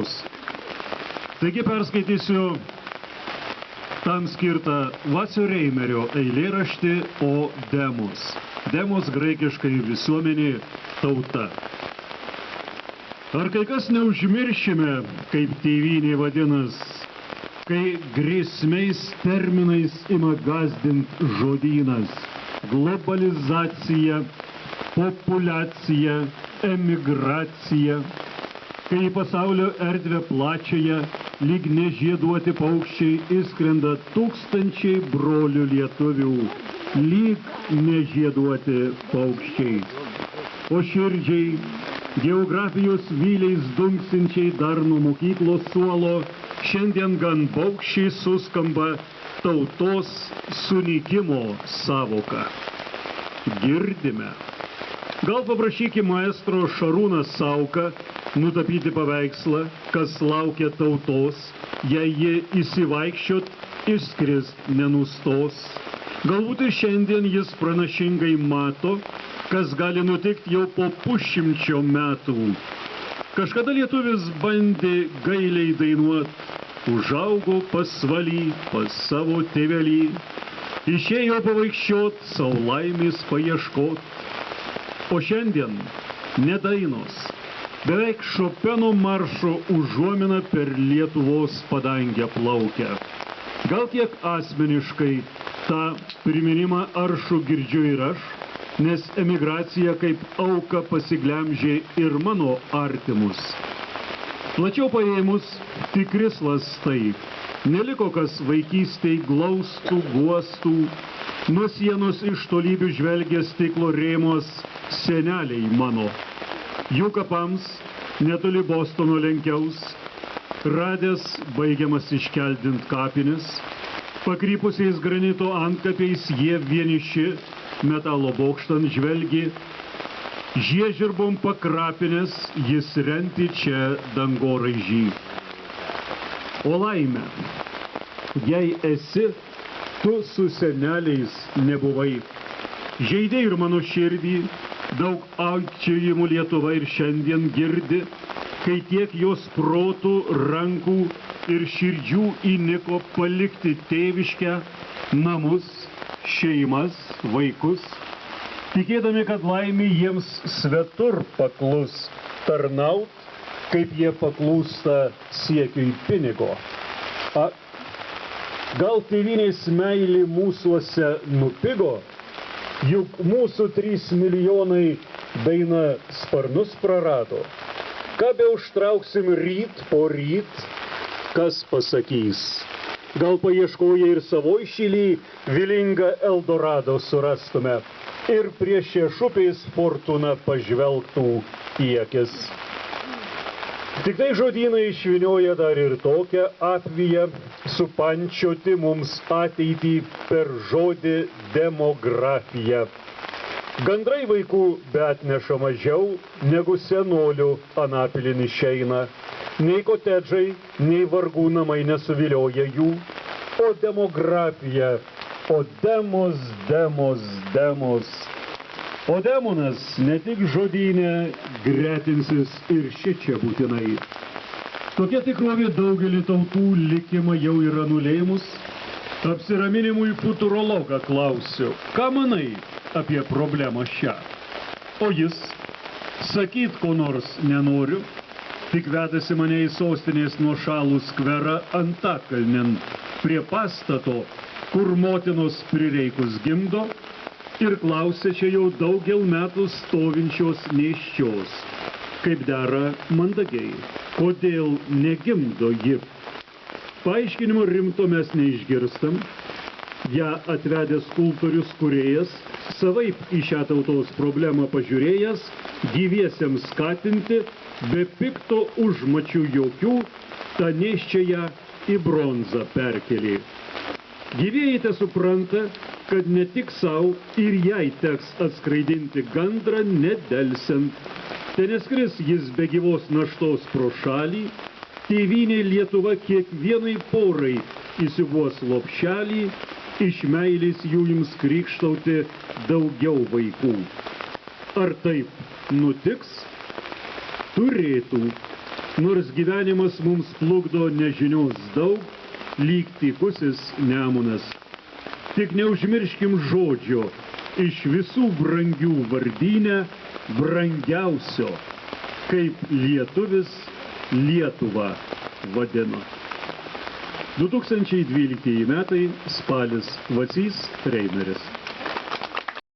Demos. Taigi perskaitysiu tam skirtą Vacio Reimerio eilėraštį O Demos. Demos graikiškai visuomenė, tauta. Ar kai kas neužmiršime, kaip tėvynė vadinas, kai grėsmiais terminais ima gazdint žodynas, globalizacija, populiacija, emigracija, kai į pasaulio erdvę plačiąją, lyg nežieduoti paukščiai, įskrenda tūkstančiai brolių lietuvių, lyg nežieduoti paukščiai. O širdžiai, geografijos vyliais dunksinčiai dar nuo mokyklos suolo, šiandien gan baugščiai suskamba tautos sunykimo sąvoka. Girdime. Gal paprašykime maestro Šarūną Sauką nutapyti paveikslą, kas laukia tautos, jei jie įsivaikščiot, išskrist nenustos. Galbūt ir šiandien jis pranašingai mato, kas gali nutikti jau po pusšimčio metų. Kažkada lietuvis bandė gailiai dainuot, užaugo pasvaly pas savo tėvelį, išėjo pavaikščiot, sau laimės paieškot. O šiandien ne dainos, beveik Šopeno maršo užuomina per Lietuvos padangę plaukia. Gal kiek asmeniškai tą priminimą aršų girdžiu ir aš, nes emigracija kaip auka pasiglemžė ir mano artimus. Plačiau paėmus, tikris lastai, neliko kas vaikystėj glaustų, guostų, nuo sienos iš tolybių žvelgia stiklo rėmos seneliai mano. Jų kapams netoli Bostono lenkiaus, radęs baigiamas iškeldint kapinis, pakrypusiais granito antkapiais jie vieniši, metalo bokštant žvelgi, žiežirbom pakrapinės jis renti čia dangoraižį. O laimė, jei esi, tu su seneliais nebuvai. Žeidė ir mano širdį, daug aikčiojimų Lietuva ir šiandien girdi, kai tiek jos protų, rankų ir širdžių įniko palikti tėviškę, namus, šeimas, vaikus, tikėdami, kad laimė jiems svetur paklus tarnaut, kaip jie paklūsta siekiui pinigo. Gal tėvynės meilė mūsuose nupigo, juk mūsų 3 milijonai daina sparnus prarado. Ką be užtrauksim ryt po ryt, kas pasakys? Gal paieškoję ir savoj šilį vilingą Eldorado surastume ir prie šešupės fortuna pažvelgtų į akis. Tik tai žodynai išvinioja dar ir tokią apviją, supančioti mums ateitį per žodį demografija. Gandrai vaikų beatneša mažiau, negu senolių anapilin išeina. Nei kotedžai, nei vargų namai nesuvilioja jų, o demografija, o demos, demos, demos. O demonas ne tik žodyne gretinsis ir šičia būtinai. Tokia tikrovė daugelį tautų likimą jau yra nulėmus. Apsiraminimui futurologą klausiu, ką manai apie problemą šią? O jis, sakyt ko nors nenoriu, tik vedasi mane į sostinės nuošalų skverą Antakalnin, prie pastato, kur motinos prireikus gimdo, ir klausia čia jau daugel metų stovinčios nėščios, kaip dera mandagiai, kodėl negimdo ji. Paaiškinimo rimto mes neišgirstam, ją atvedęs skulptorius kūrėjas, savaip į šią tautos problemą pažiūrėjęs, gyviesiems skatinti, be pikto užmačių jokių, tą nėščiąją į bronzą perkelė. Gyvieji te supranta, kad ne tik savo ir jai teks atskraidinti gandrą nedelsiant. Te neskris jis be gyvos naštos pro šalį, tėvynė Lietuva kiekvienai porai įsivuos lopšelį, iš meilės jų jums krikštauti daugiau vaikų. Ar taip nutiks? Turėtų. Nors gyvenimas mums plukdo nežinios daug, lyg tykusis Nemunas. Tik neužmirškim žodžio, iš visų brangių vardyne brangiausio, kaip lietuvis Lietuvą vadino. 2012 metai, spalis, Vacys Reimeris.